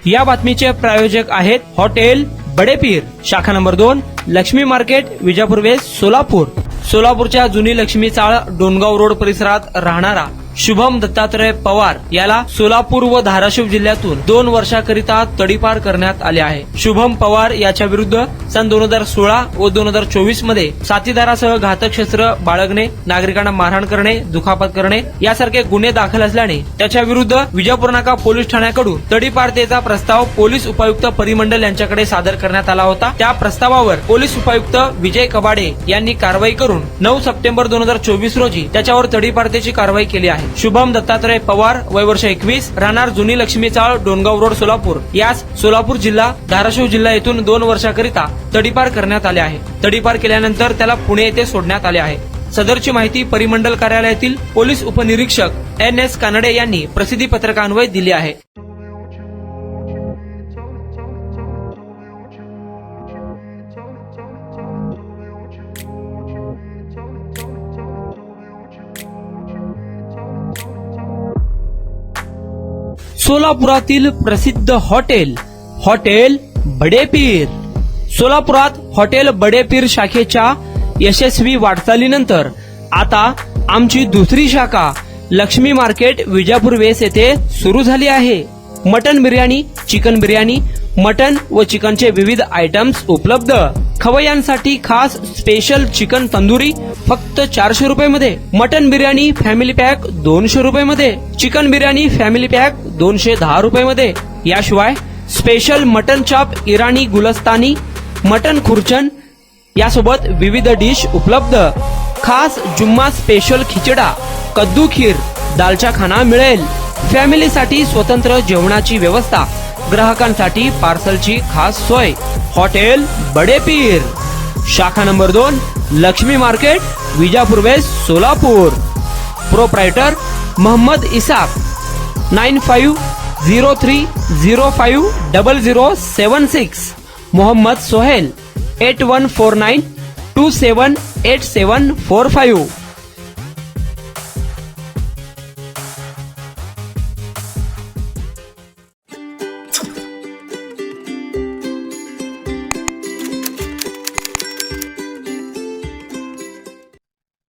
या बातमीचे प्रायोजक आहेत हॉटेल बडेपीर, शाखा number 2, Laxmi market, Vijapur west, Solapur. सोलापूरच्या जुनी लक्ष्मी चाळ डोणगाव रोड परिसरात राहणारा शुभम दत्तात्रय पवार याला सोलापूर व धाराशिव जिल्ह्यातून 2 वर्षाकरिता तडीपार करण्यात आले आहे. शुभम पवार याच्या विरुद्ध सन 2016 व 2024 मध्ये साथीदारासह घातक शस्त्र बाळगणे, नागरिकांना मारहाण करणे, दुखापत करणे यासारखे गुन्हे दाखल असल्याने त्याच्या विरुद्ध विजापूर नाका पोलीस ठाण्याकडून तडीपारतेचा प्रस्ताव पोलीस उपायुक्त परिमंडल यांच्याकडे सादर करण्यात आला होता. त्या प्रस्तावावर पोलीस उपायुक्त विजय कबाडे यांनी कारवाई करून 9 सप्टेंबर 2024 रोजी त्याच्यावर तडीपारतेची कारवाई केली आहे. शुभम दत्तात्रय पवार, वय वर्ष 21, राहणार जुनी लक्ष्मी चाळ डोणगाव रोड सोलापूर, यास सोलापूर जिल्हा, धाराशिव जिल्हा येथून 2 वर्षाकरिता तडीपार करण्यात आले आहे. तडीपार केल्यानंतर त्याला पुणे येथे सोडण्यात आले आहे. सदरची माहिती परिमंडल कार्यालयातील पोलीस उपनिरीक्षक NS कानडे यांनी प्रसिद्धी पत्रकान्वये दिली आहे. सोलापुरातील प्रसिद्ध हॉटेल बडेपीर. सोलापुरात हॉटेल बडेपीर शाखेच्या यशस्वी वाटचालीनंतर आता आमची दुसरी शाखा लक्ष्मी मार्केट, विजापूर वेस्ट येथे सुरू झाली आहे. Mutton biryani, chicken biryani, mutton व चिकनचे विविध आयटम्स उपलब्ध. खवय्यांसाठी खास स्पेशल चिकन तंदुरी फक्त 400 रुपये मध्ये, मटन बिर्याणी फॅमिली पॅक 200 रुपये मध्ये, चिकन बिर्याणी फॅमिली पॅक 210 रुपये मध्ये. याशिवाय स्पेशल मटन चाप, इराणी गुलस्तानी, मटन खुर्चन यासोबत विविध डिश उपलब्ध. खास जुम्मा स्पेशल खिचडा, कद्दू खीर, दालचा खाना मिळेल. फॅमिलीसाठी स्वतंत्र जेवणाची व्यवस्था, ग्राहकांसाठी पार्सलची खास सोय. हॉटेल बडेपीर, शाखा number 2, Laxmi market, Vijapur west, Solapur. Proprietor Mohammed Isaq. 9503050076. Mohammed Sohail. 8149278745.